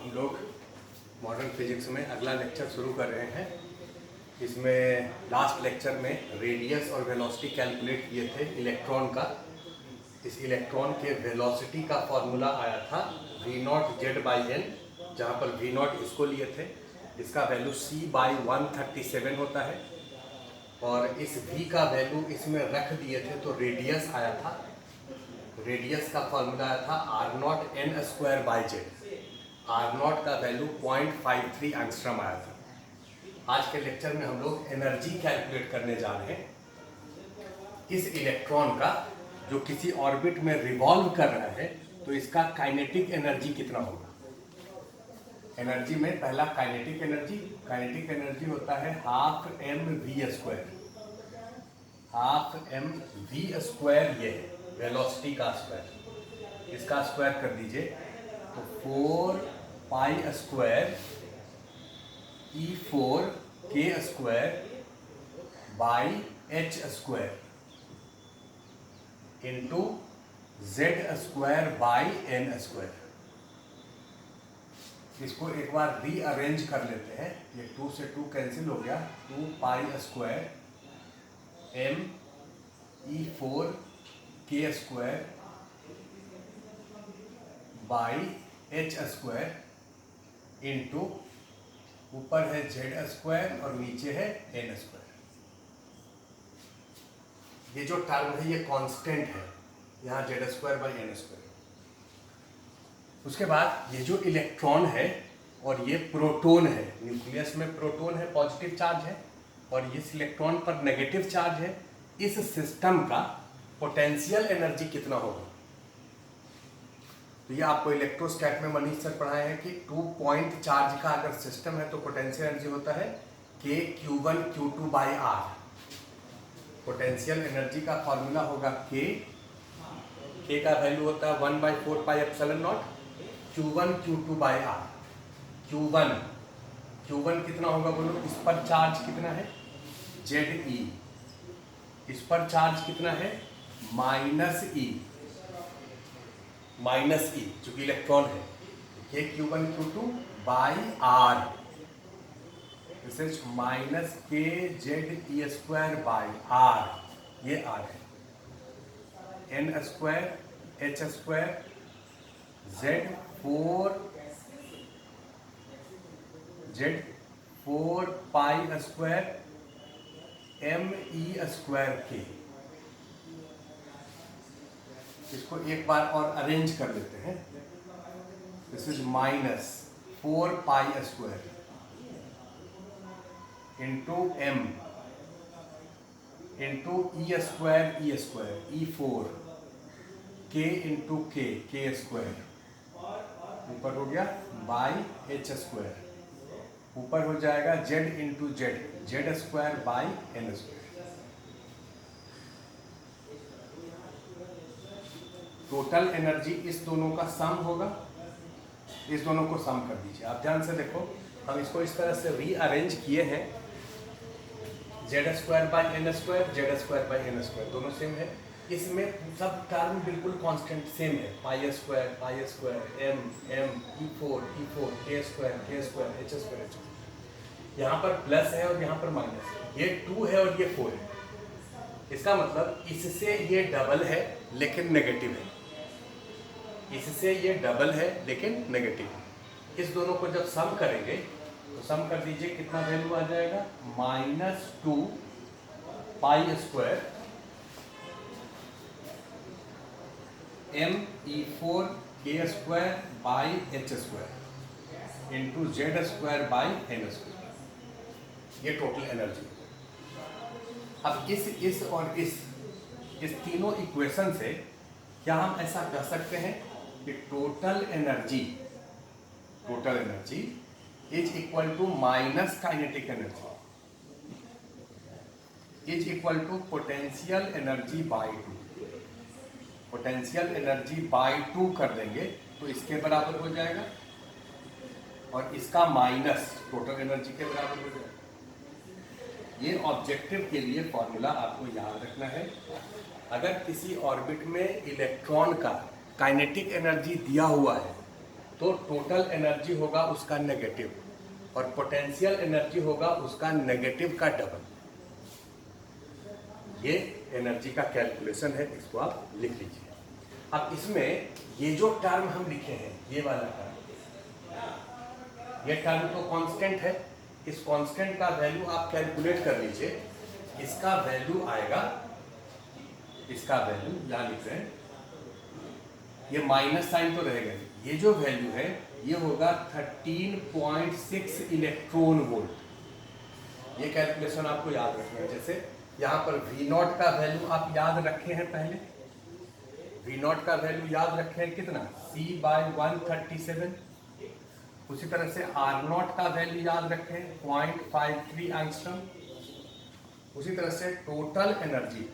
हम लोग modern physics में अगला लेक्चर शुरू कर रहे हैं। इसमें लास्ट लेक्चर में रेडियस और वेलोसिटी कैलकुलेट किए थे इलेक्ट्रॉन का। इस इलेक्ट्रॉन के वेलोसिटी का फॉर्मूला आया था v0z/n, जहाँ पर v0 इसको लिए थे। इसका वैल्यू c/137 होता है और इस v का वैल्यू इसमें रख दिए थे तो रेडियस आया था। रेडियस का फॉर्मूला आया था r0n²/z। r0 का वैल्यू 0.53 एंगस्ट्रम आया था। आज के लेक्चर में हम लोग एनर्जी कैलकुलेट करने जा रहे हैं। इस इलेक्ट्रॉन का जो किसी ऑर्बिट में रिवॉल्व कर रहा है तो इसका काइनेटिक एनर्जी कितना होगा। एनर्जी में पहला काइनेटिक एनर्जी होता है 12mv²। 12mv², ये है वेलोसिटी का स्क्वायर। इसका स्क्वायर कर दीजिए तो 4π² e4k² इंटू z²/n²। इसको एक बार रीअरेंज कर लेते हैं। ये 2 से 2 कैंसिल हो गया, 2π² m e4k²/h² इंटू ऊपर है z² और नीचे है n²। ये जो टर्म है ये कांस्टेंट है, यहाँ z²/n²। उसके बाद ये जो इलेक्ट्रॉन है और ये प्रोटॉन है, न्यूक्लियस में प्रोटॉन है, पॉजिटिव चार्ज है, और इस इलेक्ट्रॉन पर नेगेटिव चार्ज है। इस सिस्टम का पोटेंशियल एनर्जी कितना होगा। तो ये आपको इलेक्ट्रोस्टैट में मनीष सर पढ़ाए हैं कि 2 पॉइंट चार्ज का अगर सिस्टम है तो पोटेंशियल एनर्जी होता है kq1q2/r। पोटेंशियल एनर्जी का फॉर्मूला होगा k का वैल्यू होता है 1/4πε0 q1q2/r। q1 कितना होगा बोलो। इस पर चार्ज कितना है Ze, इस पर चार्ज कितना है -e, चूंकि इलेक्ट्रॉन है kq1q2/r। दिस इज -kZe²/r, ये r है। n² h² z4π² me²k। इसको एक बार और अरेंज कर लेते हैं। This is -4π² into m into e², k into k² ऊपर हो गया h²। ऊपर हो जाएगा z into z²/n²। Total energy इस दोनों का सम होगा। इस दोनों को सम कर दीजिए। आप ध्यान से देखो, हम इसको इस तरह से रीअरेंज किए हैं। z²/n², दोनों सेम है। इसमें सब टर्म बिल्कुल कांस्टेंट सेम है, π² m e4 k², h²। यहाँ पर प्लस है और यहाँ पर माइनस है। ये 2 है और ये 4 है। इसका मतलब इससे ये डबल है लेकिन नेगेटिव है, इससे ये डबल है लेकिन नेगेटिव है। इस दोनों को जब सम करेंगे तो सम कर दीजिए, कितना वैल्यू आ जाएगा -2π² m e4k²/h² इंटू z²/n²। ये टोटल एनर्जी। अब इस और इस तीनों इक्वेशन से क्या हम ऐसा कह सकते हैं कि total energy is equal to minus kinetic energy is equal to potential energy by 2। Potential energy by 2 कर देंगे तो इसके बराबर हो जाएगा और इसका माइनस टोटल एनर्जी के बराबर हो जाएगा। ये ऑब्जेक्टिव के लिए फॉर्मूला आपको याद रखना है। अगर किसी ऑर्बिट में इलेक्ट्रॉन का काइनेटिक एनर्जी दिया हुआ है तो टोटल एनर्जी होगा उसका नेगेटिव और पोटेंशियल एनर्जी होगा उसका नेगेटिव का डबल। ये एनर्जी का कैलकुलेशन है, इसको आप लिख लीजिए। अब इसमें ये जो टर्म हम लिखे हैं, ये वाला टर्म, ये टर्म तो कांस्टेंट है। इस कांस्टेंट का वैल्यू आप कैलकुलेट कर लीजिए। इसका वैल्यू आएगा, इसका वैल्यू यहां लिख रहे हैं, ये माइनस साइन तो रहेगा। ये जो वैल्यू है ये होगा 13.6 इलेक्ट्रॉन वोल्ट। ये कैलकुलेशन आपको याद रखना है। जैसे यहाँ पर V0 का वैल्यू आप याद रखे हैं, पहले V0 का वैल्यू याद रखे हैं कितना, C/137। उसी तरह से R0 का वैल्यू याद रखे हैं 0.53 एंगस्ट्रॉम। उसी तरह से टोटल एनर्जी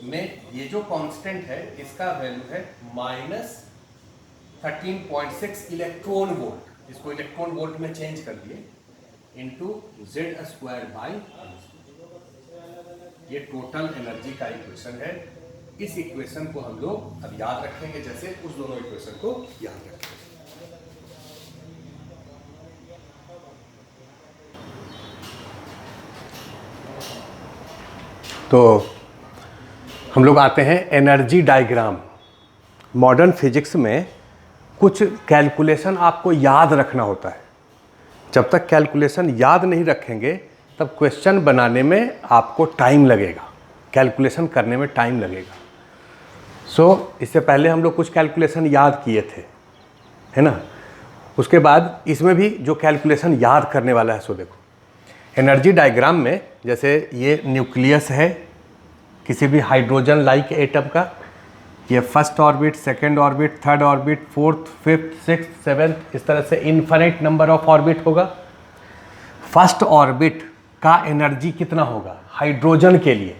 में ये जो कांस्टेंट है इसका वैल्यू है -13.6 इलेक्ट्रॉन वोल्ट। इसको इलेक्ट्रॉन वोल्ट में चेंज कर दिए, इंटू Z²/, ये टोटल एनर्जी का इक्वेशन है। इस इक्वेशन को हम लोग अब याद रखेंगे, जैसे उस दोनों इक्वेशन को याद रखेंगे। तो हम लोग आते हैं एनर्जी डायग्राम। मॉडर्न फिजिक्स में कुछ कैलकुलेशन आपको याद रखना होता है। जब तक कैलकुलेशन याद नहीं रखेंगे तब क्वेश्चन बनाने में आपको टाइम लगेगा, कैलकुलेशन करने में टाइम लगेगा। इससे पहले हम लोग कुछ कैलकुलेशन याद किए थे, है ना। उसके बाद इसमें भी जो कैलकुलेशन याद करने वाला है, सो देखो एनर्जी डायग्राम में, जैसे ये न्यूक्लियस है किसी भी हाइड्रोजन लाइक एटम का, ये first orbit, second orbit, third orbit, fourth, fifth, sixth, seventh, इस तरह से इन्फिनिट नंबर ऑफ ऑर्बिट होगा। फर्स्ट ऑर्बिट का एनर्जी कितना होगा हाइड्रोजन के लिए?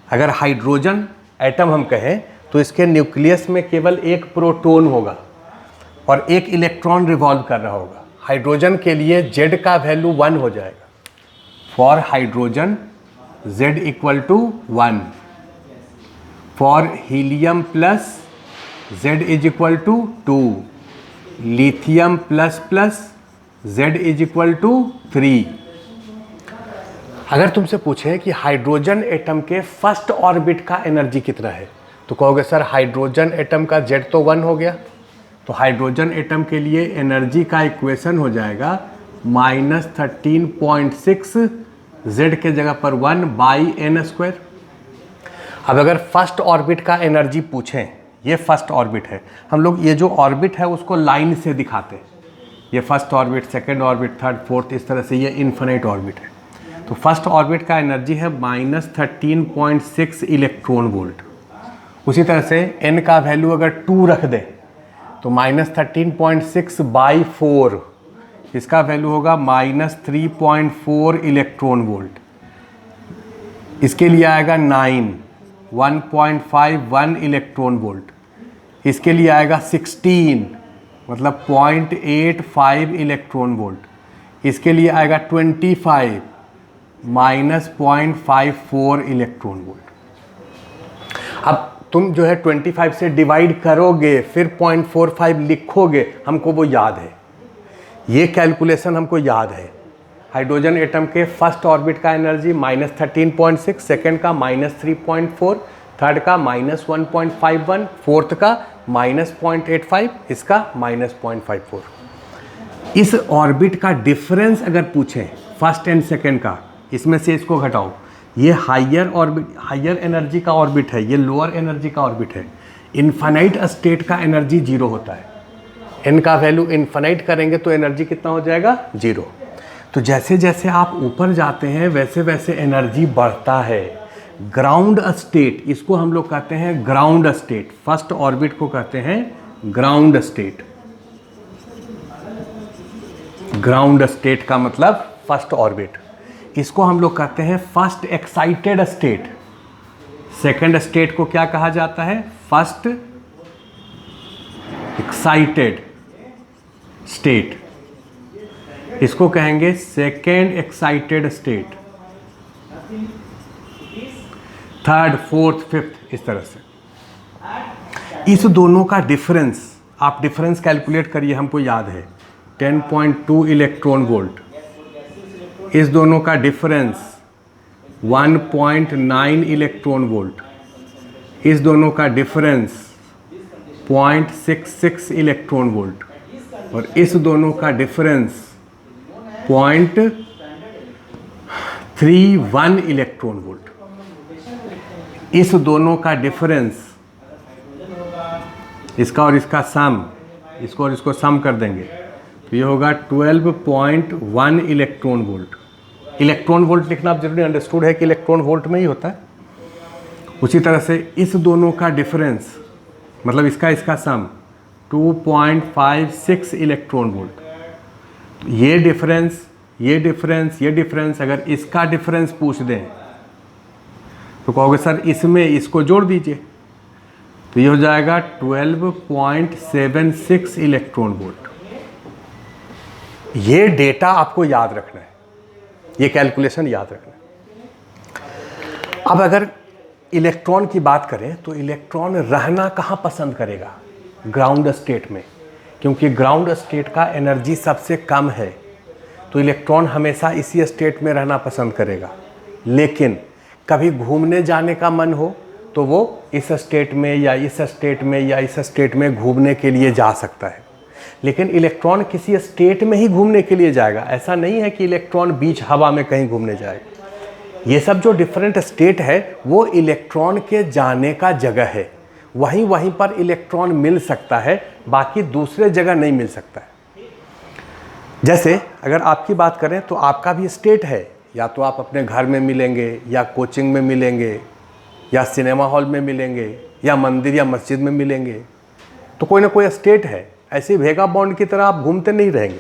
अगर हाइड्रोजन एटम हम कहें तो इसके न्यूक्लियस में केवल एक प्रोटॉन होगा और एक इलेक्ट्रॉन रिवॉल्व कर रहा होगा। हाइड्रोजन के लिए Z का वैल्यू 1 हो जाएगा। For hydrogen Z = 1, for helium plus Z = 2, lithium plus Z = 3। अगर तुमसे पूछे कि हाइड्रोजन एटम के फर्स्ट ऑर्बिट का एनर्जी कितना है, तो कहोगे सर हाइड्रोजन एटम का Z तो 1 हो गया, तो हाइड्रोजन एटम के लिए एनर्जी का इक्वेशन हो जाएगा -13.6, Z के जगह पर 1/n²। अब अगर फर्स्ट ऑर्बिट का एनर्जी पूछें, ये फर्स्ट ऑर्बिट है, हम लोग ये जो ऑर्बिट है उसको लाइन से दिखाते हैं। ये first orbit, second orbit, third, fourth, इस तरह से ये इन्फिनिट ऑर्बिट है। तो फर्स्ट ऑर्बिट का एनर्जी है -13.6 इलेक्ट्रॉन वोल्ट। उसी तरह से n का वैल्यू अगर 2 रख दें तो -13.6/4, इसका वैल्यू होगा -3.4 इलेक्ट्रॉन वोल्ट। इसके लिए आएगा 9, 1.51 इलेक्ट्रॉन वोल्ट। इसके लिए आएगा 16, मतलब 0.85 इलेक्ट्रॉन वोल्ट। इसके लिए आएगा 25, -0.54 इलेक्ट्रॉन वोल्ट। अब तुम जो है 25 से डिवाइड करोगे, फिर 0.45 लिखोगे, हमको वो याद है, ये कैलकुलेशन हमको याद है। हाइड्रोजन एटम के फर्स्ट ऑर्बिट का एनर्जी -13.6, सेकेंड का -3.4, थर्ड का -1.51, फोर्थ का -0.85, इसका -0.54। इस ऑर्बिट का डिफरेंस अगर पूछें फर्स्ट एंड सेकेंड का, इसमें से इसको घटाओ, ये हायर ऑर्बिट, हायर एनर्जी का ऑर्बिट है, ये लोअर एनर्जी का ऑर्बिट है। इनफाइनाइट स्टेट का एनर्जी 0 होता है। n का वैल्यू इनफाइनाइट करेंगे तो एनर्जी कितना हो जाएगा? 0। तो जैसे जैसे आप ऊपर जाते हैं वैसे वैसे एनर्जी बढ़ता है। ग्राउंड स्टेट, इसको हम लोग कहते हैं ग्राउंड स्टेट। फर्स्ट ऑर्बिट को कहते हैं ग्राउंड स्टेट। ग्राउंड स्टेट का मतलब फर्स्ट ऑर्बिट। इसको हम लोग कहते हैं first excited state. Second state को क्या कहा जाता है? First excited state. इसको कहेंगे second excited state. Third, fourth, fifth, इस तरह से। इस दोनों का डिफरेंस आप डिफरेंस कैलकुलेट करिए, हमको याद है 10.2 इलेक्ट्रॉन वोल्ट, इस दोनों का डिफरेंस 1.9 इलेक्ट्रॉन वोल्ट, इस दोनों का डिफरेंस 0.66 इलेक्ट्रॉन वोल्ट, और इस दोनों का डिफरेंस 0.31 इलेक्ट्रॉन वोल्ट। इस दोनों का डिफरेंस, इसका और इसका सम, इसको और इसको सम कर देंगे तो ये होगा 12.1 इलेक्ट्रॉन वोल्ट। इलेक्ट्रॉन वोल्ट लिखना आप जरूरी अंडरस्टूड है कि इलेक्ट्रॉन वोल्ट में ही होता है। उसी तरह से इस दोनों का डिफरेंस, मतलब इसका सम 2.56 इलेक्ट्रॉन वोल्ट। ये डिफरेंस, ये डिफरेंस, ये डिफरेंस, अगर इसका डिफरेंस पूछ दें तो कहोगे सर इसमें इसको जोड़ दीजिए, तो ये हो जाएगा 12.76 इलेक्ट्रॉन वोल्ट। ये डेटा आपको याद रखना है, ये कैलकुलेशन याद रखना है। अब अगर इलेक्ट्रॉन की बात करें तो इलेक्ट्रॉन रहना कहाँ पसंद करेगा? ग्राउंड स्टेट में, क्योंकि ग्राउंड स्टेट का एनर्जी सबसे कम है, तो इलेक्ट्रॉन हमेशा इसी स्टेट में रहना पसंद करेगा। लेकिन कभी घूमने जाने का मन हो तो वो इस स्टेट में या इस स्टेट में या इस स्टेट में घूमने के लिए जा सकता है। लेकिन इलेक्ट्रॉन किसी स्टेट में ही घूमने के लिए जाएगा, ऐसा नहीं है कि इलेक्ट्रॉन बीच हवा में कहीं घूमने जाएगा। ये सब जो डिफरेंट स्टेट है वो इलेक्ट्रॉन के जाने का जगह है, वहीं पर इलेक्ट्रॉन मिल सकता है, बाकी दूसरे जगह नहीं मिल सकता है। जैसे अगर आपकी बात करें तो आपका भी स्टेट है, या तो आप अपने घर में मिलेंगे, या कोचिंग में मिलेंगे, या सिनेमा हॉल में मिलेंगे, या मंदिर या मस्जिद में मिलेंगे, तो कोई ना कोई स्टेट है। ऐसे वेगा बॉन्ड की तरह आप घूमते नहीं रहेंगे,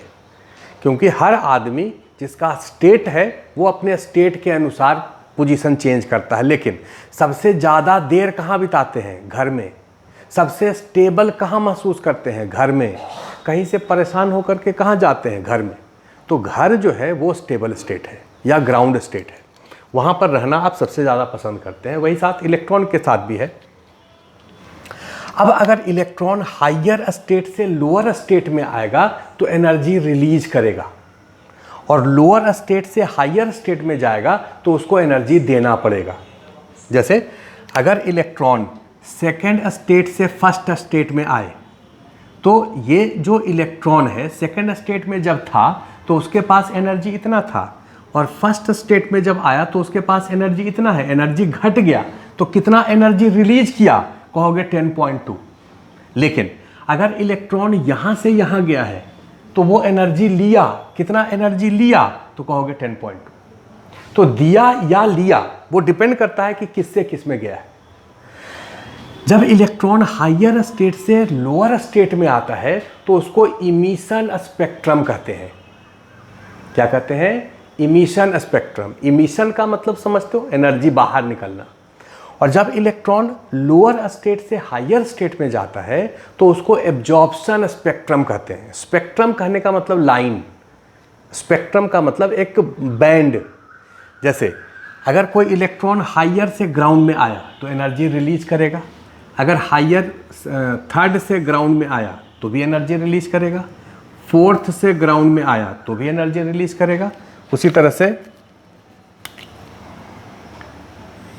क्योंकि हर आदमी जिसका स्टेट है वो अपने स्टेट के अनुसार पोजीशन चेंज करता है। लेकिन सबसे ज़्यादा देर कहाँ बिताते हैं? घर में। सबसे स्टेबल कहाँ महसूस करते हैं? घर में। कहीं से परेशान होकर के कहाँ जाते हैं? घर में। तो घर जो है वो स्टेबल स्टेट है या ग्राउंड स्टेट है, वहाँ पर रहना आप सबसे ज़्यादा पसंद करते हैं। वही साथ इलेक्ट्रॉन के साथ भी है। अब अगर इलेक्ट्रॉन हायर स्टेट से लोअर स्टेट में आएगा तो एनर्जी रिलीज करेगा, और लोअर स्टेट से हायर स्टेट में जाएगा तो उसको एनर्जी देना पड़ेगा। जैसे अगर इलेक्ट्रॉन सेकेंड स्टेट से फर्स्ट स्टेट में आए तो ये जो इलेक्ट्रॉन है सेकेंड स्टेट में जब था तो उसके पास एनर्जी इतना था, और फर्स्ट स्टेट में जब आया तो उसके पास एनर्जी इतना है। एनर्जी घट गया तो कितना एनर्जी रिलीज किया? कहोगे 10.2। लेकिन अगर इलेक्ट्रॉन यहाँ से यहाँ गया है तो वो एनर्जी लिया, कितना एनर्जी लिया? तो कहोगे 10.2। तो दिया या लिया वो डिपेंड करता है कि किससे किस में गया है। जब इलेक्ट्रॉन हायर स्टेट से लोअर स्टेट में आता है तो उसको इमिशन स्पेक्ट्रम कहते हैं। क्या कहते हैं? Emission spectrum. इमिशन का मतलब समझते हो? एनर्जी बाहर निकलना। और जब इलेक्ट्रॉन लोअर स्टेट से हायर स्टेट में जाता है तो उसको एब्जॉर्प्शन स्पेक्ट्रम कहते हैं। स्पेक्ट्रम कहने का मतलब लाइन, स्पेक्ट्रम का मतलब एक बैंड। जैसे अगर कोई इलेक्ट्रॉन हायर से ग्राउंड में आया तो एनर्जी रिलीज करेगा, अगर हायर थर्ड से ग्राउंड में आया तो भी एनर्जी रिलीज करेगा, फोर्थ से ग्राउंड में आया तो भी एनर्जी रिलीज करेगा। उसी तरह से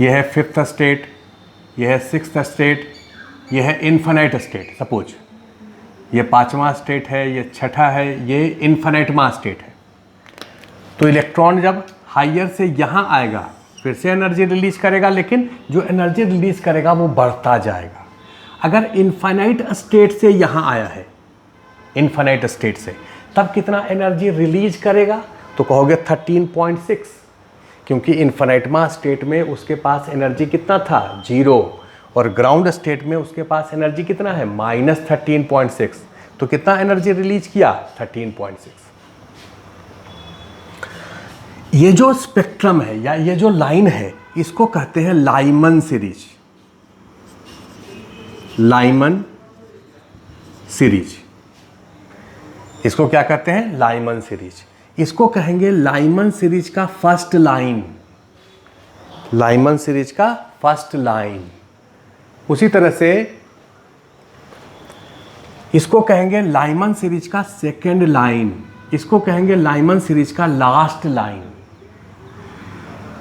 यह है फिफ्थ स्टेट, यह है सिक्स्थ स्टेट, यह है इन्फिनाइट स्टेट। सपोज ये पांचवा स्टेट है, ये छठा है, ये इन्फिनाइटमा स्टेट है। तो इलेक्ट्रॉन जब हायर से यहाँ आएगा फिर से एनर्जी रिलीज करेगा, लेकिन जो एनर्जी रिलीज करेगा वो बढ़ता जाएगा। अगर इन्फिनाइट स्टेट से यहाँ आया है, इन्फिनाइट स्टेट से, तब कितना एनर्जी रिलीज करेगा? तो कहोगे 13.6, क्योंकि इन्फिनाइटमा स्टेट में उसके पास एनर्जी कितना था? 0, और ग्राउंड स्टेट में उसके पास एनर्जी कितना है? -13.6। तो कितना एनर्जी रिलीज किया? 13.6। ये जो स्पेक्ट्रम है या ये जो लाइन है इसको कहते हैं लाइमन सीरीज। लाइमन सीरीज, इसको क्या कहते हैं? Lyman series. इसको कहेंगे लाइमन सीरीज का फर्स्ट लाइन, लाइमन सीरीज का फर्स्ट लाइन। उसी तरह से इसको कहेंगे लाइमन सीरीज का सेकेंड लाइन, इसको कहेंगे लाइमन सीरीज का लास्ट लाइन।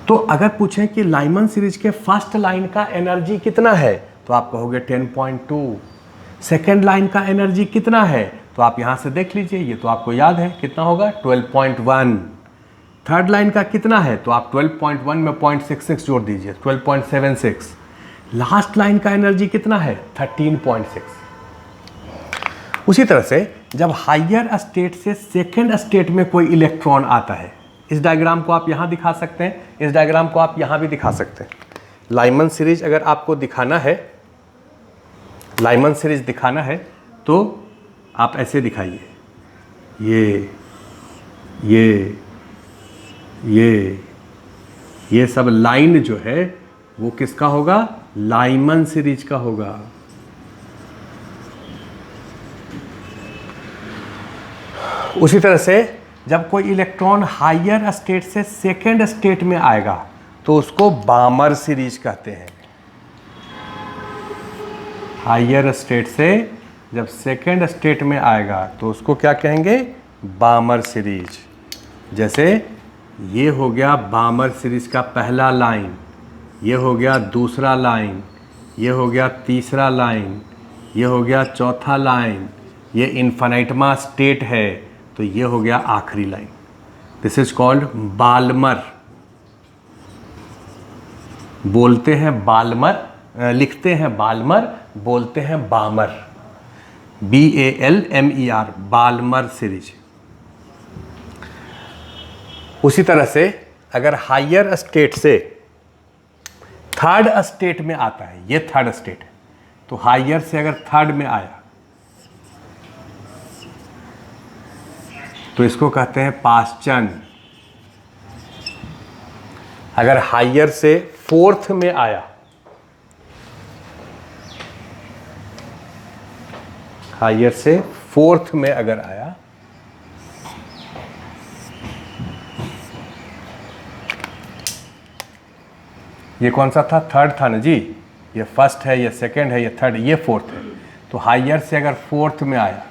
तो अगर पूछें कि लाइमन सीरीज के फर्स्ट लाइन का एनर्जी कितना है तो आप कहोगे 10.2। सेकेंड लाइन का एनर्जी कितना है तो आप यहां से देख लीजिए, ये तो आपको याद है कितना होगा 12.1। थर्ड लाइन का कितना है तो आप 12.1 में 0.66 जोड़ दीजिए 12.76। लास्ट लाइन का एनर्जी कितना है 13.6। उसी तरह से जब हायर स्टेट से सेकेंड स्टेट में कोई इलेक्ट्रॉन आता है, इस डायग्राम को आप यहाँ दिखा सकते हैं, इस डायग्राम को आप यहाँ भी दिखा सकते हैं। लाइमन सीरीज अगर आपको दिखाना है, लाइमन सीरीज दिखाना है तो आप ऐसे दिखाइए, ये सब लाइन जो है वो किसका होगा, लाइमन सीरीज का होगा। उसी तरह से जब कोई इलेक्ट्रॉन हायर स्टेट से सेकेंड स्टेट में आएगा तो उसको बामर सीरीज कहते हैं। हायर स्टेट से जब सेकेंड स्टेट में आएगा तो उसको क्या कहेंगे, बामर सीरीज। जैसे ये हो गया बामर सीरीज का पहला लाइन, ये हो गया दूसरा लाइन, ये हो गया तीसरा लाइन, ये हो गया चौथा लाइन, ये इन्फिनिटमा स्टेट है तो ये हो गया आखिरी line. This is called Balmer. बोलते हैं बाल्मर, लिखते हैं बाल्मर, बोलते हैं बामर, BALMER, बाल्मर सीरीज। उसी तरह से अगर हायर स्टेट से थर्ड स्टेट में आता है, ये थर्ड स्टेट है, तो हायर से अगर थर्ड में आया तो इसको कहते हैं पाश्चन। अगर हायर से फोर्थ में आया, हायर से फोर्थ में अगर आया ये कौन सा था, थर्ड था ना जी, ये फर्स्ट है, ये सेकंड है, ये थर्ड, ये फोर्थ है। तो हायर से अगर फोर्थ में आया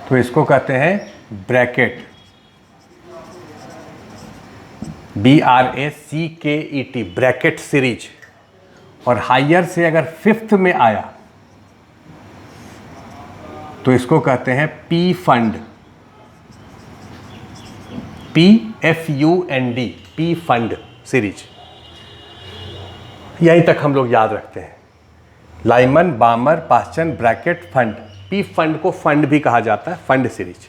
तो इसको कहते हैं ब्रैकेट, BRACKET, ब्रैकेट सीरीज। और हायर से अगर फिफ्थ में आया तो इसको कहते हैं P fund, PFUND, P fund series. यहीं तक हम लोग याद रखते हैं, Lyman, Balmer, Paschen, bracket, Pfund. P fund को फंड भी कहा जाता है, फंड सीरीज।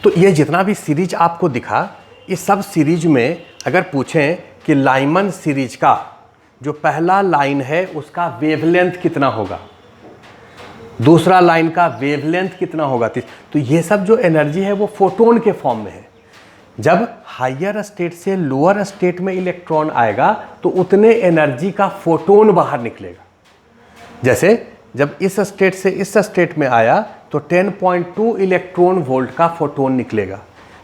तो ये जितना भी सीरीज आपको दिखा, इस सब सीरीज में अगर पूछें कि लाइमन सीरीज का जो पहला लाइन है उसका वेवलेंथ कितना होगा, दूसरा लाइन का वेवलेंथ कितना होगा, तो ये सब जो एनर्जी है वो फोटोन के फॉर्म में है। जब हायर स्टेट से लोअर स्टेट में इलेक्ट्रॉन आएगा तो उतने एनर्जी का फोटोन बाहर निकलेगा। जैसे जब इस स्टेट से इस स्टेट में आया तो 10.2 इलेक्ट्रॉन वोल्ट का फोटोन निकलेगा।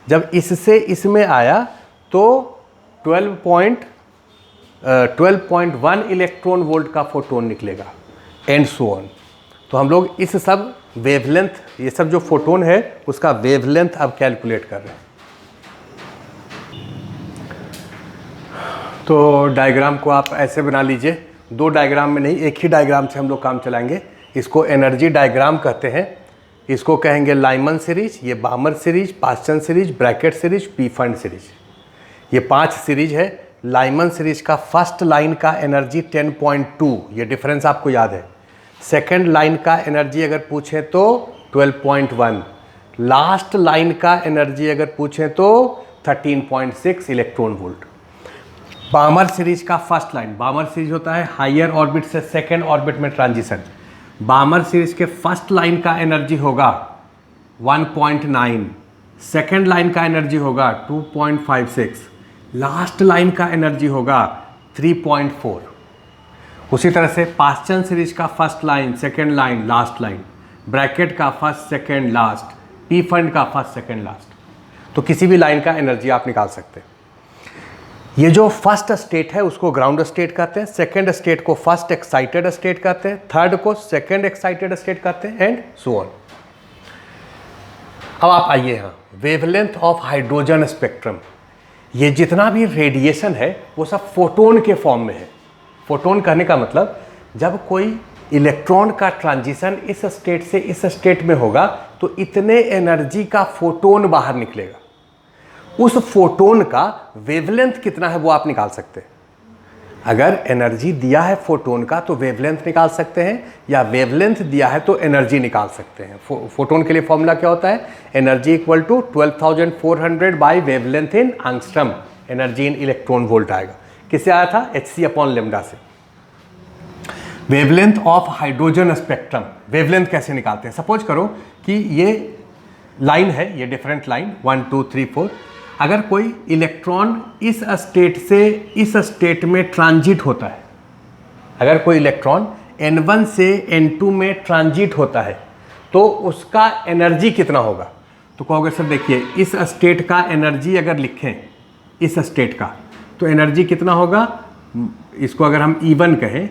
जब इससे इसमें आया तो 12.1 इलेक्ट्रॉन वोल्ट का फोटोन निकलेगा, एंड सो ऑन। तो हम लोग इस सब वेवलेंथ, ये सब जो फोटोन है उसका वेवलेंथ अब कैलकुलेट कर रहे हैं। तो डायग्राम को आप ऐसे बना लीजिए, दो डायग्राम में नहीं, एक ही डायग्राम से हम लोग काम चलाएंगे। इसको एनर्जी डायग्राम कहते हैं, इसको कहेंगे लाइमन सीरीज, ये बामर series, पाश्चन series, Brackett series, P fund series. ये 5 सीरीज है। लाइमन सीरीज का फर्स्ट लाइन का एनर्जी 10.2, ये डिफरेंस आपको याद है। सेकेंड लाइन का एनर्जी अगर पूछें तो 12.1, लास्ट लाइन का एनर्जी अगर पूछें तो 13.6 इलेक्ट्रॉन वोल्ट। बामर सीरीज का फर्स्ट लाइन, बामर सीरीज होता है हायर ऑर्बिट से सेकेंड ऑर्बिट में ट्रांजिशन। बामर सीरीज के फर्स्ट लाइन का एनर्जी होगा 1.9, सेकेंड लाइन का एनर्जी होगा 2.56, लास्ट लाइन का एनर्जी होगा 3.4। उसी तरह से पाश्चन सीरीज का first line, second line, last line, bracket का first, second, last, P fund का फर्स्ट, सेकेंड, लास्ट। तो किसी भी लाइन का एनर्जी आप निकाल सकते हैं। ये जो फर्स्ट स्टेट है उसको ग्राउंड स्टेट कहते हैं, सेकेंड स्टेट को फर्स्ट एक्साइटेड स्टेट कहते हैं, थर्ड को सेकेंड एक्साइटेड स्टेट कहते हैं, एंड सो ऑन। अब आप आइए यहाँ, वेवलेंथ ऑफ हाइड्रोजन स्पेक्ट्रम। ये जितना भी रेडिएशन है वो सब फोटोन के फॉर्म में है। फोटोन कहने का मतलब जब कोई इलेक्ट्रॉन का ट्रांजिशन इस स्टेट से इस स्टेट में होगा तो इतने एनर्जी का फोटोन बाहर निकलेगा। उस फोटोन का वेवलेंथ कितना है वो आप निकाल सकते हैं। अगर एनर्जी दिया है फोटोन का तो वेवलेंथ निकाल सकते हैं, या वेवलेंथ दिया है तो एनर्जी निकाल सकते हैं। फोटोन के लिए फॉर्मूला क्या होता है? Energy equal to 12,400 by wavelength in angstrom. Energy in electron volt आएगा। किससे आया था? hc/λ से। Wavelength of hydrogen spectrum, wavelength कैसे निकालते हैं? सपोज करो कि ये लाइन है, ये डिफरेंट लाइन 1 2 3 4। अगर कोई इलेक्ट्रॉन इस स्टेट से इस स्टेट में ट्रांजिट होता है, अगर कोई इलेक्ट्रॉन n1 से n2 में ट्रांजिट होता है तो उसका एनर्जी कितना होगा? तो कहोगे सर देखिए, इस स्टेट का एनर्जी अगर लिखें, इस स्टेट का, तो एनर्जी कितना होगा? इसको अगर हम E1 कहें,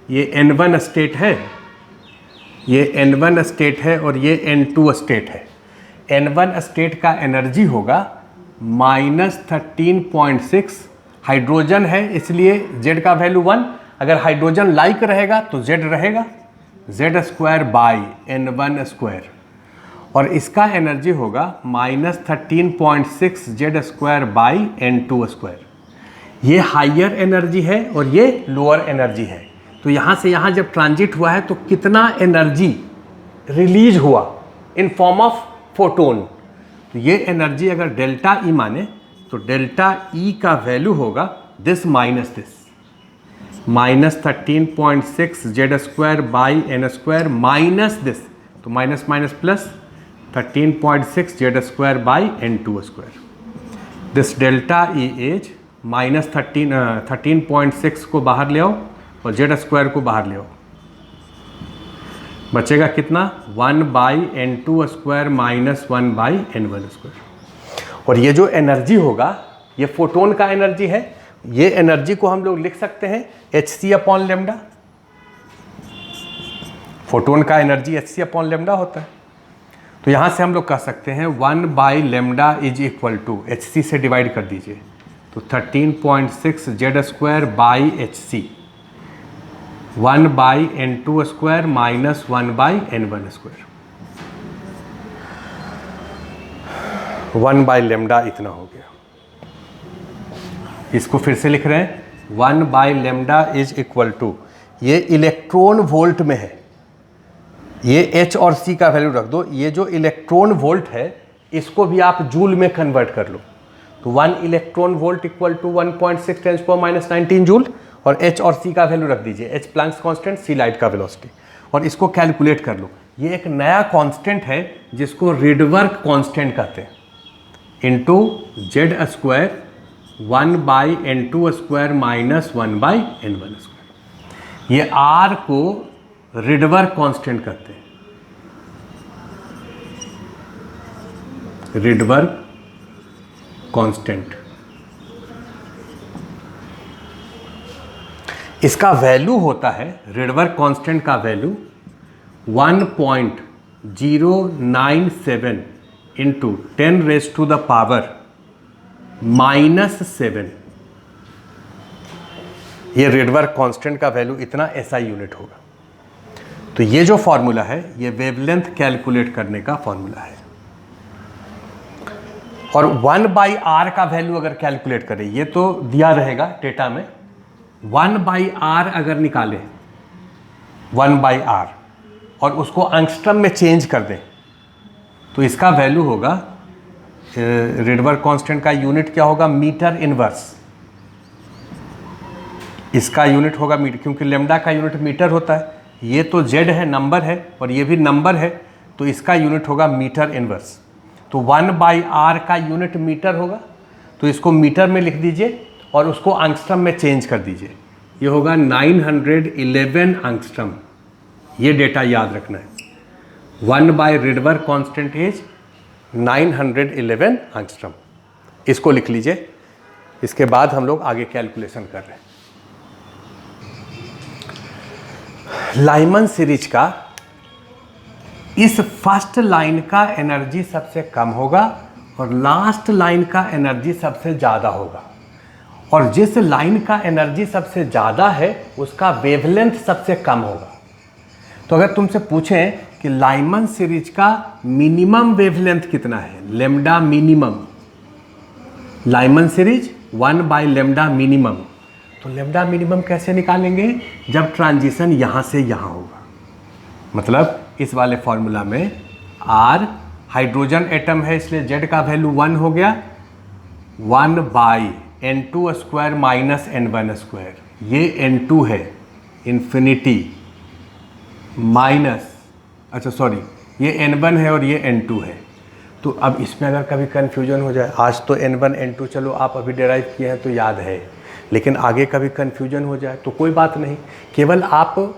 ये n1 स्टेट है, ये n1 स्टेट है और ये n2 स्टेट है। n1 स्टेट का एनर्जी होगा -13.6। हाइड्रोजन है इसलिए z का वैल्यू 1। अगर हाइड्रोजन लाइक रहेगा तो z रहेगा, z² बाई n1²। और इसका एनर्जी होगा -13.6 z² बाई n2²। ये हाइयर एनर्जी है और ये लोअर एनर्जी है। तो यहाँ से यहाँ जब ट्रांजिट हुआ है तो कितना एनर्जी रिलीज हुआ इन फॉर्म ऑफ फोटोन? तो ये एनर्जी अगर डेल्टा E माने तो डेल्टा E का वैल्यू होगा this minus this, -13.6 z² by n² minus this, तो minus minus plus 13.6 z² by n2²। This delta E is -13.6 को बाहर ले आओ और z² को बाहर ले आओ, बचेगा कितना? 1 by n2² minus 1 by n1²। और ये जो एनर्जी होगा ये फोटोन का एनर्जी है। ये एनर्जी को हम लोग लिख सकते हैं hc/λ। फोटोन का एनर्जी hc/λ होता है। तो यहाँ से हम लोग कह सकते हैं 1 by λ is equal to hc से डिवाइड कर दीजिए, तो 13.6 z² by hc, 1 by n2² minus 1 by n1²। 1 by λ इतना हो गया। इसको फिर से लिख रहे हैं, 1 बाई λ इज इक्वल टू, ये इलेक्ट्रॉन वोल्ट में है, ये h और c का वैल्यू रख दो। ये जो इलेक्ट्रॉन वोल्ट है इसको भी आप जूल में कन्वर्ट कर लो, तो 1 electron volt equal to 1.6 × 10⁻19 joule, और h और c का वैल्यू रख दीजिए, h Planck's constant, c light का वेलोसिटी, और इसको कैलकुलेट कर लो। ये एक नया कांस्टेंट है जिसको रिडवर्क कांस्टेंट कहते हैं, into z² 1 by n2² minus 1 by n1²। ये r को रिडवर्क कांस्टेंट कहते हैं, रिडवर्क कांस्टेंट। इसका वैल्यू होता है, रिडवर्क कांस्टेंट का वैल्यू 1.097 इंटू 10⁻⁻⁻⁷। ये रिडवर्क कांस्टेंट का वैल्यू इतना SI यूनिट होगा। तो ये जो फॉर्मूला है ये वेवलेंथ कैलकुलेट करने का फॉर्मूला है। और 1 बाई r का वैल्यू अगर कैलकुलेट करें, ये तो दिया रहेगा डेटा में, 1 बाई r अगर निकालें, 1 बाई r, और उसको एंगस्ट्रम में चेंज कर दें, तो इसका वैल्यू होगा, रिडवर्क कांस्टेंट का यूनिट क्या होगा? Metre inverse. इसका यूनिट होगा मीटर, क्योंकि लेमडा का यूनिट मीटर होता है। ये तो z है, नंबर है, और ये भी नंबर है, तो इसका यूनिट होगा मीटर इनवर्स। तो 1 बाई r का यूनिट मीटर होगा, तो इसको मीटर में लिख दीजिए और उसको एंगस्ट्रम में चेंज कर दीजिए। ये होगा 911 एंगस्ट्रम। ये डेटा याद रखना है। 1 बाई रिडवर्क कांस्टेंट इज 911 एंगस्ट्रम। इसको लिख लीजिए। इसके बाद हम लोग आगे कैलकुलेशन कर रहे हैं। लाइमन सीरीज का इस फर्स्ट लाइन का एनर्जी सबसे कम होगा और लास्ट लाइन का एनर्जी सबसे ज़्यादा होगा, और जिस लाइन का एनर्जी सबसे ज़्यादा है उसका वेवलेंथ सबसे कम होगा। तो अगर तुमसे पूछें कि लाइमन सीरीज का मिनिमम वेवलेंथ कितना है, lambda minimum, Lyman series 1/λ minimum, तो लैम्डा मिनिमम कैसे निकालेंगे, जब ट्रांजिशन यहाँ से यहाँ होगा। मतलब इस वाले फॉर्मूला में R हाइड्रोजन एटम है इसलिए Z का वैल्यू 1 हो गया, 1/n2² माइनस n1², ये n2 है इन्फिनिटी माइनस, अच्छा सॉरी ये n1 है और ये n2 है। तो अब इसमें अगर कभी कन्फ्यूजन हो जाए, आज तो n1 n2 चलो आप अभी डिराइव किए हैं तो याद है, लेकिन आगे कभी कन्फ्यूजन हो जाए तो कोई बात नहीं, केवल आप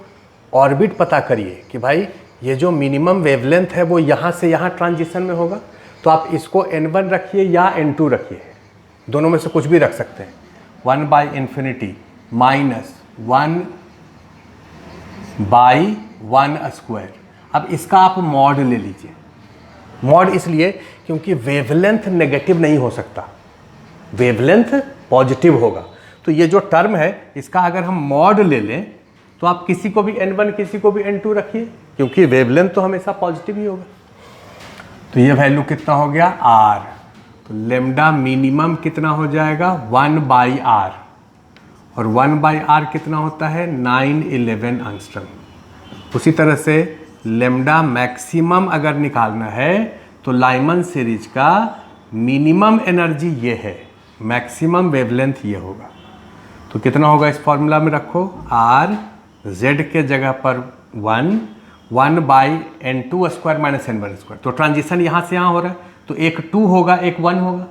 ऑर्बिट पता करिए कि भाई ये जो मिनिमम वेवलेंथ है वो यहाँ से यहाँ ट्रांजिशन में होगा, तो आप इसको n1 रखिए या n2 रखिए, दोनों में से कुछ भी रख सकते हैं। 1/∞ माइनस 1/1²। अब इसका आप मॉड ले लीजिए, मॉड इसलिए क्योंकि वेवलेंथ नेगेटिव नहीं हो सकता, वेवलेंथ पॉजिटिव होगा। तो ये जो टर्म है इसका अगर हम मॉड ले लें तो आप किसी को भी n1 किसी को भी n2 रखिए, क्योंकि वेवलेंथ तो हमेशा पॉजिटिव ही होगा। तो ये वैल्यू कितना हो गया R, तो लैम्डा मिनिमम कितना हो जाएगा 1/R, और 1/R कितना होता है 911 एंगस्ट्रॉम। उसी तरह से लैम्डा मैक्सिमम अगर निकालना है तो लाइमन सीरीज का मिनिमम एनर्जी ये है, मैक्सिमम वेवलेंथ ये होगा। तो कितना होगा इस फॉर्मूला में रखो, R Z के जगह पर 1/n2² माइनस n1²। तो ट्रांजिशन यहाँ से यहाँ हो रहा है तो एक 2 होगा एक 1 होगा,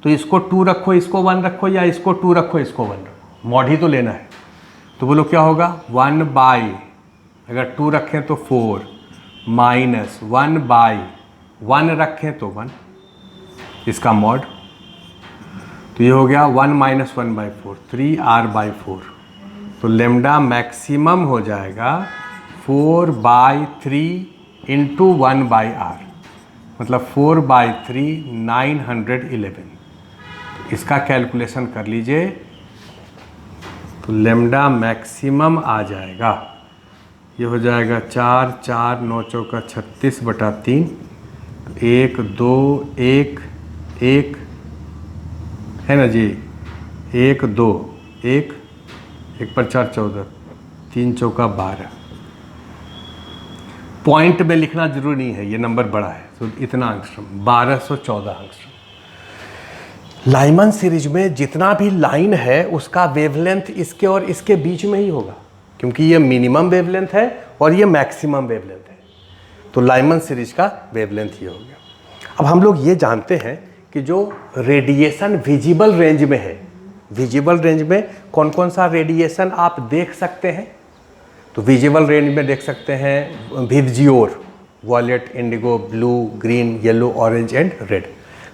तो इसको 2 रखो इसको 1 रखो, या इसको 2 रखो इसको 1 रखो, मॉड ही तो लेना है। तो बोलो क्या होगा 1/, अगर 2 रखें तो 4 माइनस 1/1 रखें तो 1, इसका मॉड। तो ये हो गया 1 - 1/4, 3R/4। तो लैम्डा मैक्सिमम हो जाएगा 4/3 × 1/R, मतलब 4/3 911। इसका कैलकुलेशन कर लीजिए, तो लैम्डा मैक्सिमम आ जाएगा, ये हो जाएगा 4 4 9 चौका 36/3, 1 2 1 1 है ना जी, 1 2 1 1 पर 4 14, 3 चौका 12। पॉइंट में लिखना जरूरी नहीं है, ये नंबर बड़ा है, तो इतना एंगस्ट्रॉम 1214 एंगस्ट्रॉम। लाइमन सीरीज में जितना भी लाइन है उसका वेवलेंथ इसके और इसके बीच में ही होगा, क्योंकि ये मिनिमम वेवलेंथ है और ये मैक्सिमम वेवलेंथ है। तो लाइमन सीरीज का वेवलेंथ ये हो गया। अब हम लोग ये जानते हैं कि जो रेडिएशन विजिबल रेंज में है, विजिबल रेंज में कौन कौन सा रेडिएशन आप देख सकते हैं, तो विजिबल रेंज में देख सकते हैं VIBGYOR, violet, indigo, blue, green, yellow, orange and red.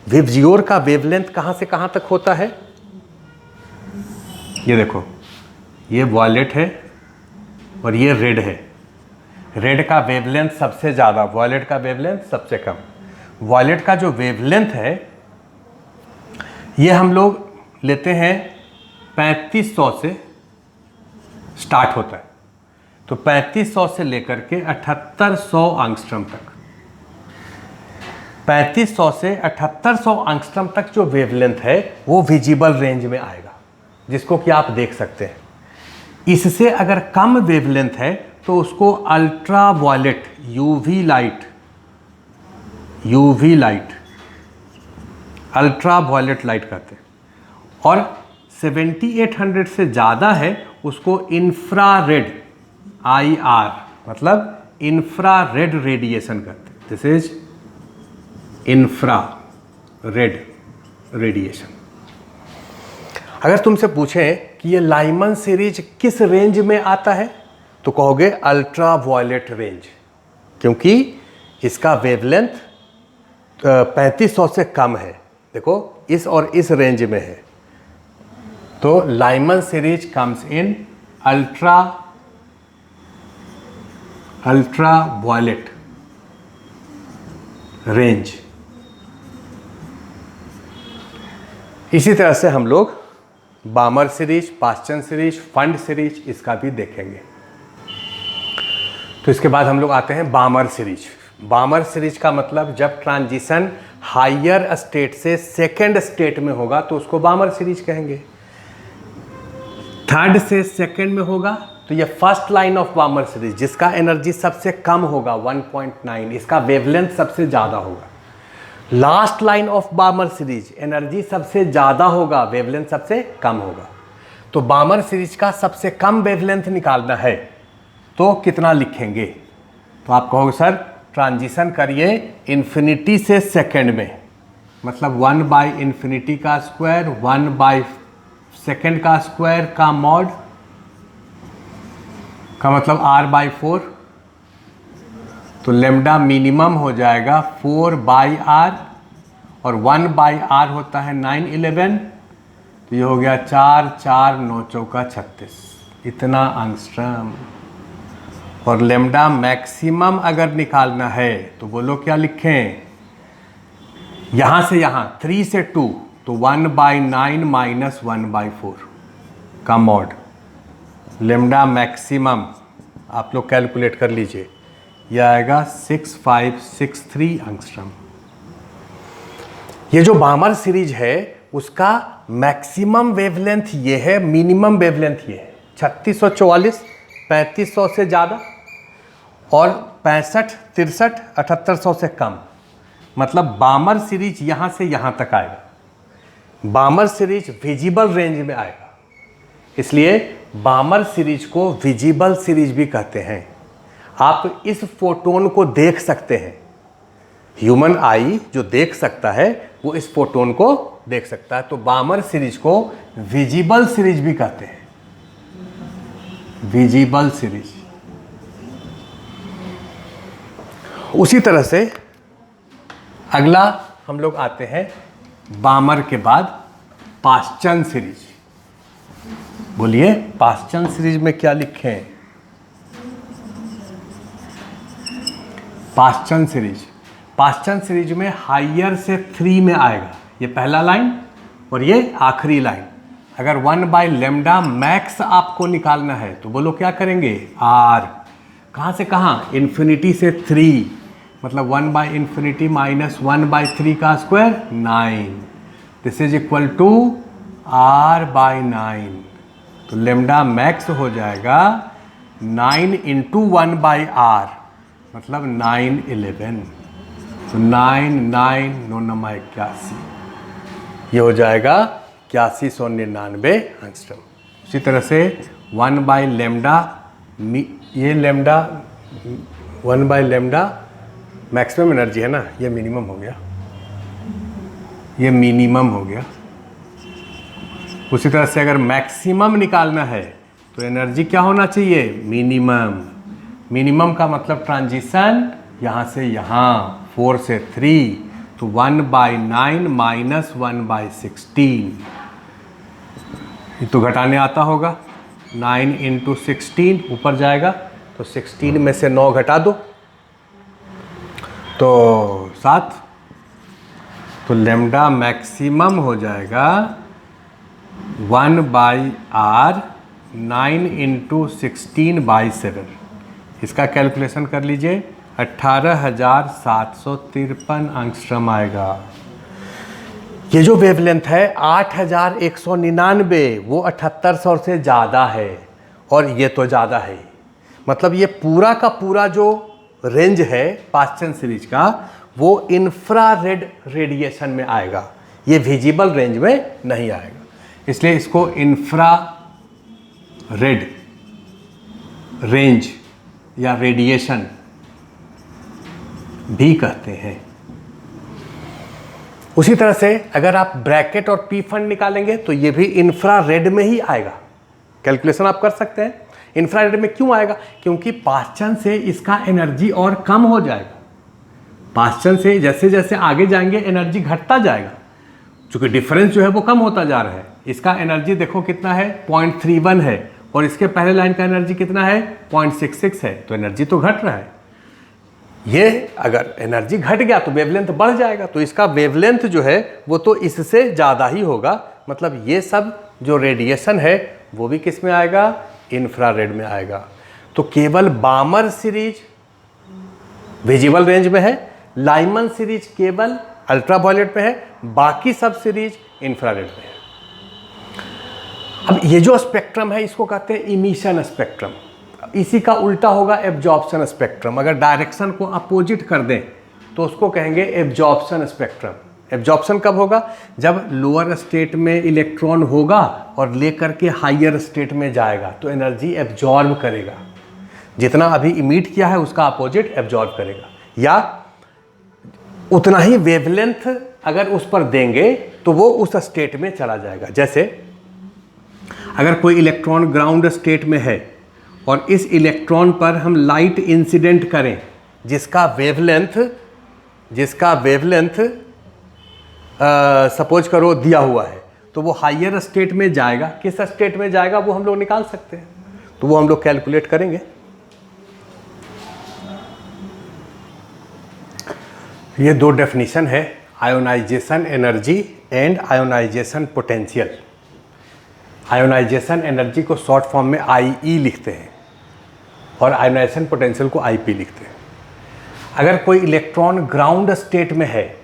VIBGYOR का वेवलेंथ कहाँ से कहाँ तक होता है, ये देखो, ये वॉयलेट है और ये रेड है। रेड का वेवलेंथ सबसे ज़्यादा, वॉयलेट का वेवलेंथ सबसे कम। वॉयलेट का जो वेवलेंथ है ये हम लोग लेते हैं 3500 से स्टार्ट होता है, तो 3500 से लेकर के 7800 एंगस्ट्रॉम तक, 3500 से 7800 एंगस्ट्रॉम तक जो वेवलेंथ है वो विजिबल रेंज में आएगा, जिसको कि आप देख सकते हैं। इससे अगर कम वेवलेंथ है तो उसको ultra violet, UV light, ultra violet light कहते हैं। और 7800 से ज़्यादा है उसको इंफ्रारेड, IR मतलब इंफ्रारेड रेडिएशन कहते हैं। This is infrared radiation. अगर तुमसे पूछें कि ये लाइमन सीरीज किस रेंज में आता है तो कहोगे अल्ट्रा वॉयलेट रेंज, क्योंकि इसका वेवलेंथ 3500 से कम है। देखो इस और इस रेंज में है, तो Lyman series comes in ultra violet range. इसी तरह से हम लोग Balmer series, Paschen series, Pfund series इसका भी देखेंगे। तो इसके बाद हम लोग आते हैं बामर सीरीज। बामर सीरीज का मतलब जब ट्रांजिशन हायर स्टेट से सेकंड स्टेट में होगा तो उसको बामर सीरीज कहेंगे। थर्ड से सेकंड में होगा तो ये फर्स्ट लाइन ऑफ बामर सीरीज, जिसका एनर्जी सबसे कम होगा 1.9, इसका वेवलेंथ सबसे ज़्यादा होगा। Last line of बामर series energy सबसे ज़्यादा होगा, वेवलेंथ सबसे कम होगा। तो बामर सीरीज का सबसे कम वेवलेंथ निकालना है तो कितना लिखेंगे? तो आप कहोगे सर ट्रांजिशन करिए इन्फिनिटी से सेकंड में, मतलब 1/∞ का स्क्वायर 1/2 का स्क्वायर का मॉड का मतलब r/4, तो लेमडा मिनिमम हो जाएगा 4/r और 1/r होता है 911, तो ये हो गया 4 4 9 चौका 36, इतना एंगस्ट्रॉम। और लेमडा मैक्सिमम अगर निकालना है तो बोलो क्या लिखें? यहाँ से यहाँ 3 से 2 तो 1/9 माइनस 1/4 का मॉड। लेमडा मैक्सिमम आप लोग कैलकुलेट कर लीजिए, यह आएगा 6563 एंगस्ट्रॉम। ये जो बामर सीरीज है उसका मैक्सिमम वेवलेंथ ये है, मिनिमम वेवलेंथ ये है 3644, 3500 से ज़्यादा, और 65 63 7800 से कम। मतलब बामर सीरीज यहाँ से यहाँ तक आएगा। बामर सीरीज विजिबल रेंज में आएगा, इसलिए बामर सीरीज को विजिबल सीरीज भी कहते हैं। आप इस फोटोन को देख सकते हैं, ह्यूमन आई जो देख सकता है वो इस फोटोन को देख सकता है, तो बामर सीरीज को विजिबल सीरीज भी कहते हैं, विजिबल सीरीज। उसी तरह से अगला हम लोग आते हैं बामर के बाद पास्चन सीरीज। बोलिए पास्चन सीरीज में क्या लिखें? पास्चन सीरीज में हायर से 3 में आएगा, ये पहला लाइन और ये आखिरी लाइन। अगर 1/λ मैक्स आपको निकालना है तो बोलो क्या करेंगे? r कहाँ से कहाँ? इन्फिनिटी से 3, मतलब 1/∞ माइनस 1/3 का square 9, this is equal to r/9। तो लेमडा मैक्स हो जाएगा 9 × 1/r, मतलब 911, तो 9 9 9 9 81, ये हो जाएगा 8199 एंगस्ट्रॉम। उसी तरह से 1/λ, ये लेमडा 1/λ मैक्सिमम एनर्जी है ना, ये मिनिमम हो गया, ये मिनिमम हो गया। उसी तरह से अगर मैक्सिमम निकालना है तो एनर्जी क्या होना चाहिए? मिनिमम। मिनिमम का मतलब ट्रांजिशन यहाँ से यहाँ 4 से 3, तो 1/9 माइनस 1/16, ये तो घटाने आता होगा, 9 × 16 ऊपर जाएगा, तो 16 में से 9 घटा दो तो 7, तो लेमडा मैक्सिमम हो जाएगा 1/r 9 × 16/7। इसका कैलकुलेशन कर लीजिए, 18,753 एंगस्ट्रॉम आएगा। ये जो वेवलेंथ है 8,199, वो 7800 से ज़्यादा है और ये तो ज़्यादा है। मतलब ये पूरा का पूरा जो रेंज है पास्चन सीरीज का वो इंफ्रारेड रेडिएशन में आएगा, ये विजिबल रेंज में नहीं आएगा, इसलिए इसको इंफ्रारेड रेंज या रेडिएशन भी कहते हैं। उसी तरह से अगर आप ब्रैकेट और पी फंड निकालेंगे तो ये भी इंफ्रारेड में ही आएगा। कैलकुलेशन आप कर सकते हैं। इंफ्रारेड में क्यों आएगा? क्योंकि पास्चन से इसका एनर्जी और कम हो जाएगा। पास्चन से जैसे जैसे आगे जाएंगे एनर्जी घटता जाएगा। चूँकि डिफरेंस जो है वो कम होता जा रहा है। इसका एनर्जी देखो कितना है, 0.31 है, और इसके पहले लाइन का एनर्जी कितना है, 0.66 है, तो एनर्जी तो घट रहा है। ये अगर एनर्जी घट गया तो वेवलेंथ बढ़ जाएगा, तो इसका वेवलेंथ जो है वो तो इससे ज़्यादा ही होगा। मतलब ये सब जो रेडिएशन है वो भी किस में आएगा, इंफ्रारेड में आएगा। तो केवल बामर सीरीज विजिबल रेंज में है, लाइमन सीरीज केवल अल्ट्रावायलेट में है, बाकी सब सीरीज इंफ्रारेड में है। अब ये जो स्पेक्ट्रम है इसको कहते हैं इमिशन स्पेक्ट्रम। इसी का उल्टा होगा एब्जॉर्प्शन स्पेक्ट्रम। अगर डायरेक्शन को अपोजिट कर दें तो उसको कहेंगे एब्जॉर्प्शन स्पेक्ट्रम। एब्जॉर्प्शन कब होगा, जब लोअर स्टेट में इलेक्ट्रॉन होगा और लेकर के हायर स्टेट में जाएगा तो एनर्जी एब्जॉर्ब करेगा, जितना अभी इमिट किया है उसका अपोजिट एब्जॉर्ब करेगा, या उतना ही वेवलेंथ अगर उस पर देंगे तो वो उस स्टेट में चला जाएगा। जैसे अगर कोई इलेक्ट्रॉन ग्राउंड स्टेट में है और इस इलेक्ट्रॉन पर हम लाइट इंसिडेंट करें जिसका वेवलेंथ सपोज करो दिया हुआ है, तो वो हायर स्टेट में जाएगा। किस स्टेट में जाएगा वो हम लोग निकाल सकते हैं, तो वो हम लोग कैलकुलेट करेंगे। ये दो डेफिनेशन है, ionisation energy and ionisation potential. Ionisation energy को शॉर्ट फॉर्म में IE लिखते हैं और आयोनाइजेशन पोटेंशियल को IP लिखते हैं। अगर कोई इलेक्ट्रॉन ग्राउंड स्टेट में है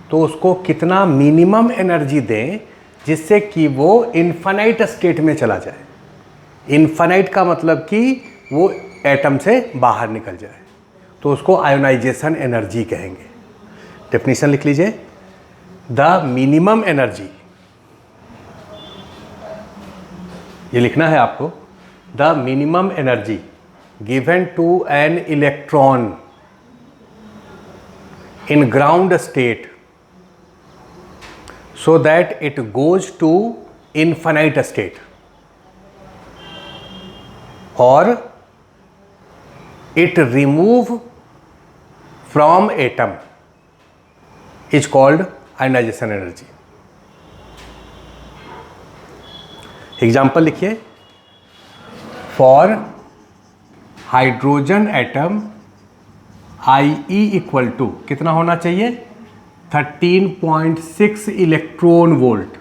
तो उसको कितना मिनिमम एनर्जी दें जिससे कि वो इन्फानाइट स्टेट में चला जाए। इन्फानाइट का मतलब कि वो एटम से बाहर निकल जाए, तो उसको आयोनाइजेशन एनर्जी कहेंगे। डेफिनेशन लिख लीजिए, द मिनिमम एनर्जी, ये लिखना है आपको, the minimum energy given to an electron in ground state so that it goes to infinite state, or it remove from atom is called ionization energy. Example लिखिए, for hydrogen atom IE equal to कितना होना चाहिए, 13.6 electron volt.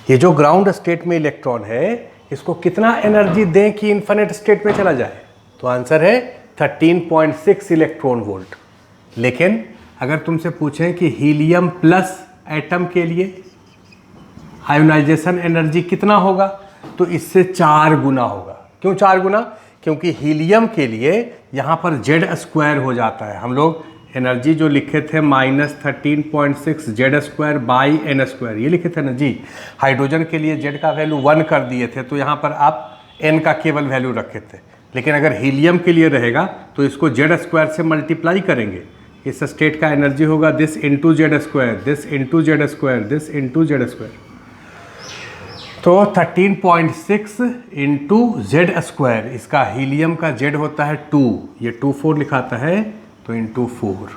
ये जो ground state में electron है इसको कितना एनर्जी दें कि इन्फिनिट स्टेट में चला जाए, तो आंसर है 13.6 इलेक्ट्रॉन वोल्ट। लेकिन अगर तुमसे पूछें कि हीलियम प्लस एटम के लिए आयोनाइजेशन एनर्जी कितना होगा, तो इससे 4 गुना होगा। क्यों 4 गुना, क्योंकि हीलियम के लिए यहाँ पर Z² हो जाता है। हम लोग एनर्जी जो लिखे थे -13.6 Z² बाई N², ये लिखे थे ना जी। हाइड्रोजन के लिए Z का वैल्यू 1 कर दिए थे, तो यहाँ पर आप N का केवल वैल्यू रखे थे। लेकिन अगर हीलियम के लिए रहेगा तो इसको Z² से मल्टीप्लाई करेंगे। इस स्टेट का एनर्जी होगा this into Z², this into Z², this into Z²। तो 13.6 इंटू Z², इसका हीलियम का Z होता है 2, ये 2 4 लिखाता है, तो इंटू 4,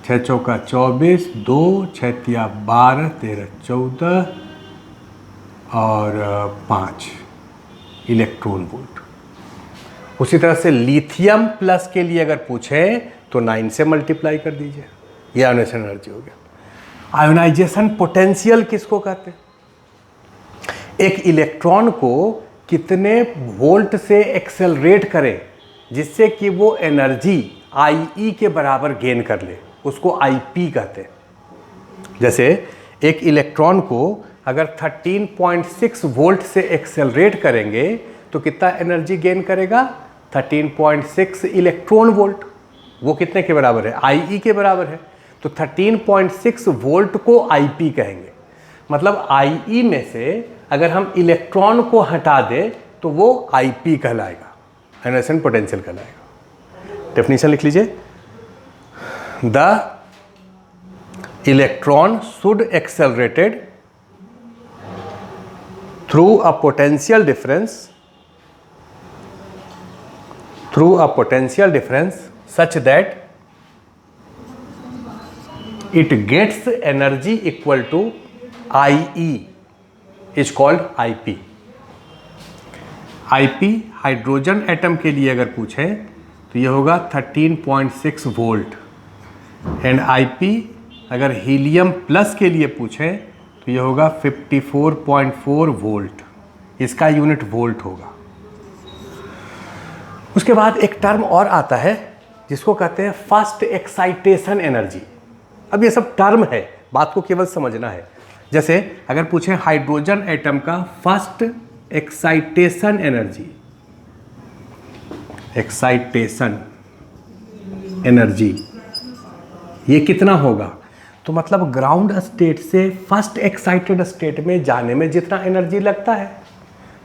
6 चौका 24, 2 6 तिया 12, 13 14 और 5 इलेक्ट्रॉन वोल्ट। उसी तरह से लिथियम प्लस के लिए अगर पूछें तो 9 से मल्टीप्लाई कर दीजिए, ये आयोनाइजेशन एनर्जी हो गया। आयोनाइजेशन पोटेंशियल किसको कहते हैं, एक इलेक्ट्रॉन को कितने वोल्ट से एक्सेलरेट करें जिससे कि वो एनर्जी IE के बराबर गेन कर ले, उसको IP कहते हैं। जैसे एक इलेक्ट्रॉन को अगर 13.6 वोल्ट से एक्सेलरेट करेंगे तो कितना एनर्जी गेन करेगा, 13.6 इलेक्ट्रॉन वोल्ट। वो कितने के बराबर है, IE के बराबर है, तो 13.6 वोल्ट को IP कहेंगे। मतलब IE में से अगर हम इलेक्ट्रॉन को हटा दें तो वो IP कहलाएगा, आयोनाइजेशन पोटेंशियल कहलाएगा। डेफिनेशन लिख लीजिए, the electron should accelerated through a potential difference such that it gets energy equal to IE is called IP। IP hydrogen atom के लिए अगर पूछे तो ये होगा 13.6 वोल्ट, एंड IP अगर हीलियम प्लस के लिए पूछे तो ये होगा 54.4 वोल्ट। इसका यूनिट वोल्ट होगा। उसके बाद एक टर्म और आता है जिसको कहते हैं फर्स्ट एक्साइटेशन एनर्जी। अब ये सब टर्म है, बात को केवल समझना है। जैसे अगर पूछे हाइड्रोजन एटम का first excitation energy, excitation energy ये कितना होगा, तो मतलब ग्राउंड स्टेट से फर्स्ट एक्साइटेड स्टेट में जाने में जितना एनर्जी लगता है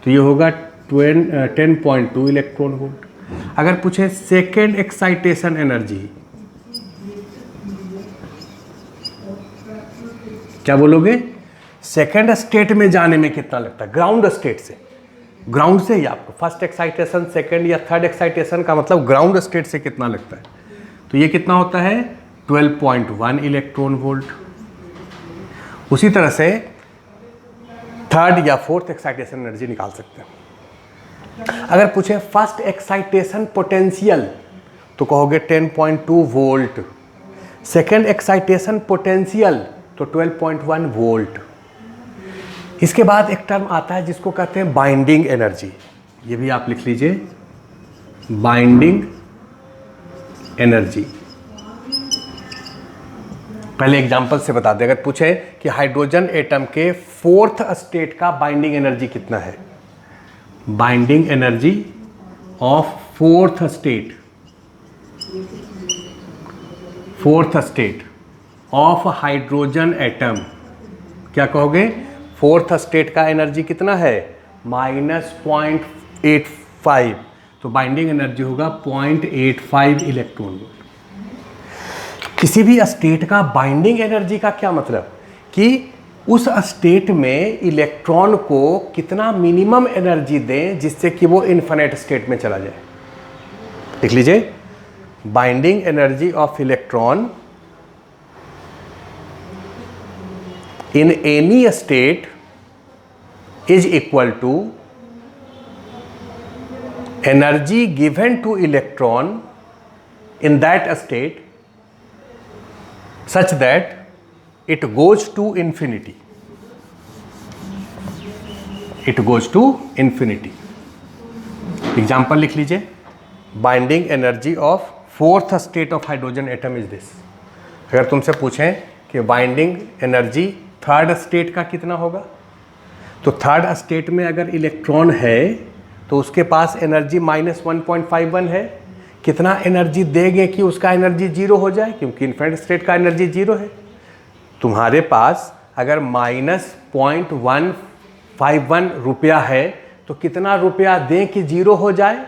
तो ये होगा 10.2 इलेक्ट्रॉन वोल्ट। अगर पूछे सेकेंड एक्साइटेशन एनर्जी, क्या बोलोगे, सेकेंड स्टेट में जाने में कितना लगता है ग्राउंड स्टेट से, ग्राउंड से ही आपको फर्स्ट एक्साइटेशन, सेकेंड या थर्ड एक्साइटेशन का मतलब ग्राउंड स्टेट से कितना लगता है, तो ये कितना होता है 12.1 इलेक्ट्रॉन वोल्ट। उसी तरह से थर्ड या फोर्थ एक्साइटेशन एनर्जी निकाल सकते हैं। अगर पूछे फर्स्ट एक्साइटेशन पोटेंशियल तो कहोगे 10.2 वोल्ट, सेकेंड एक्साइटेशन पोटेंशियल तो 12.1 वोल्ट। इसके बाद एक टर्म आता है जिसको कहते हैं बाइंडिंग एनर्जी, ये भी आप लिख लीजिए, बाइंडिंग एनर्जी। पहले एग्जांपल से बता दें, अगर पूछे कि हाइड्रोजन एटम के फोर्थ स्टेट का बाइंडिंग एनर्जी कितना है, binding energy of fourth state, fourth state of hydrogen atom, क्या कहोगे, फोर्थ स्टेट का एनर्जी कितना है -0.85, तो बाइंडिंग एनर्जी होगा 0.85 इलेक्ट्रॉन वोल्ट। किसी भी स्टेट का बाइंडिंग एनर्जी का क्या मतलब कि उस स्टेट में इलेक्ट्रॉन को कितना मिनिमम एनर्जी दें जिससे कि वो इन्फिनिट स्टेट में चला जाए। लिख लीजिए, binding energy of electron in any state is equal to energy given to electron in that state such that it goes to infinity. It goes to infinity. Example लिख लीजिए, binding energy of fourth state of hydrogen atom is this. अगर तुमसे पूछें कि binding energy third state का कितना होगा, तो थर्ड स्टेट में अगर इलेक्ट्रॉन है तो उसके पास एनर्जी -1.51 है। कितना एनर्जी देंगे कि उसका एनर्जी जीरो हो जाए, क्योंकि इन्फिनिट स्टेट का एनर्जी जीरो है। तुम्हारे पास अगर -1.151 रुपया है तो कितना रुपया दें कि जीरो हो जाए,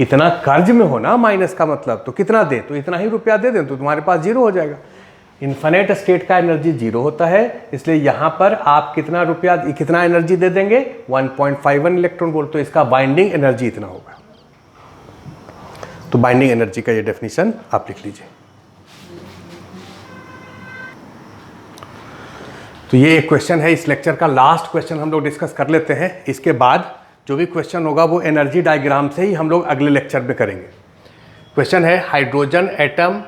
इतना कर्ज में हो ना माइनस का मतलब, तो कितना दे, तो इतना ही रुपया दे दें तो तुम्हारे पास जीरो हो जाएगा। इन्फिनिट स्टेट का एनर्जी जीरो होता है, इसलिए यहां पर आप कितना रुपया, कितना एनर्जी दे देंगे 1.51 इलेक्ट्रॉन वोल्ट, तो इसका बाइंडिंग एनर्जी इतना होगा। तो बाइंडिंग एनर्जी का ये डेफिनेशन आप लिख लीजिए। तो ये एक क्वेश्चन है, इस लेक्चर का लास्ट क्वेश्चन हम लोग डिस्कस कर लेते हैं। इसके बाद जो भी क्वेश्चन होगा वो एनर्जी डायग्राम से ही हम लोग अगले लेक्चर में करेंगे। क्वेश्चन है, hydrogen atom,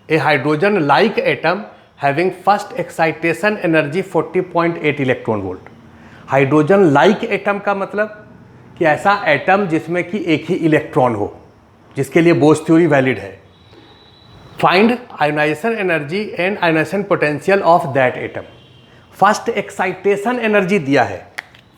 a hydrogen like atom having first excitation energy 40.8 electron volt. Hydrogen like atom का मतलब कि ऐसा एटम जिसमें कि एक ही इलेक्ट्रॉन हो, जिसके लिए बोस थ्योरी वैलिड है। Find ionisation energy and ionisation potential of that atom. First excitation energy दिया है।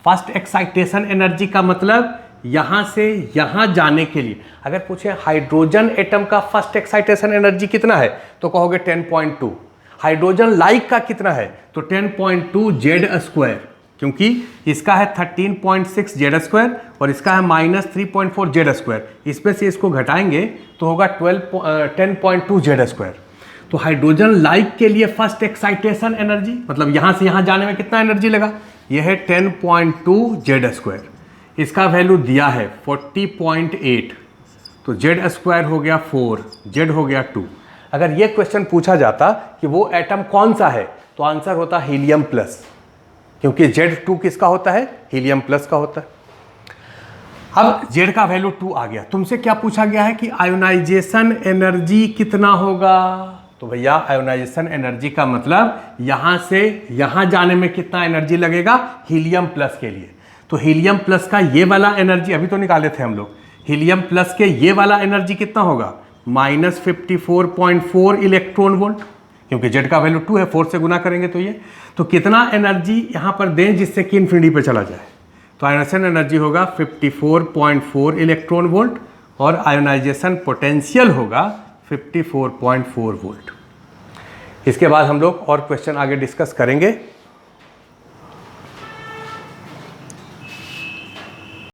फर्स्ट एक्साइटेशन एनर्जी का मतलब यहां से यहां जाने के लिए, अगर पूछे हाइड्रोजन एटम का फर्स्ट एक्साइटेशन एनर्जी कितना है तो कहोगे 10.2। हाइड्रोजन लाइक का कितना है तो 10.2 जेड स्क्वायर, क्योंकि इसका है 13.6 जेड स्क्वायर और इसका है -3.4 जेड स्क्वायर। इसमें से इसको घटाएंगे तो होगा 10.2 जेड स्क्वायर। तो हाइड्रोजन लाइक के लिए फर्स्ट एक्साइटेशन एनर्जी मतलब यहां से यहां जाने में कितना एनर्जी लगा, यह है 10.2 जेड स्क्वायर। इसका वैल्यू दिया है 40.8, तो जेड स्क्वायर हो गया 4, जेड हो गया 2। अगर ये क्वेश्चन पूछा जाता कि वो एटम कौन सा है तो आंसर होता हीलियम प्लस, क्योंकि Z2 किसका होता है? हीलियम प्लस का होता है। अब Z का वैल्यू 2 आ गया। तुमसे क्या पूछा गया है कि आयोनाइजेशन एनर्जी कितना होगा? तो भैया आयोनाइजेशन एनर्जी का मतलब यहां से यहां जाने में कितना एनर्जी लगेगा हीलियम प्लस के लिए। तो हीलियम प्लस का ये वाला एनर्जी अभी तो निकाले थे हम लोग, हीलियम प्लस के ये वाला एनर्जी कितना होगा? -54.4 इलेक्ट्रॉन वोल्ट, क्योंकि Z का वैल्यू 2 है, 4 से गुना करेंगे तो ये, तो कितना एनर्जी यहां पर दें जिससे कि इन्फिनिटी पे चला जाए? तो आयोनाइजेशन एनर्जी होगा 54.4 इलेक्ट्रॉन वोल्ट और आयोनाइजेशन पोटेंशियल होगा 54.4 वोल्ट। इसके बाद हम लोग और क्वेश्चन आगे डिस्कस करेंगे।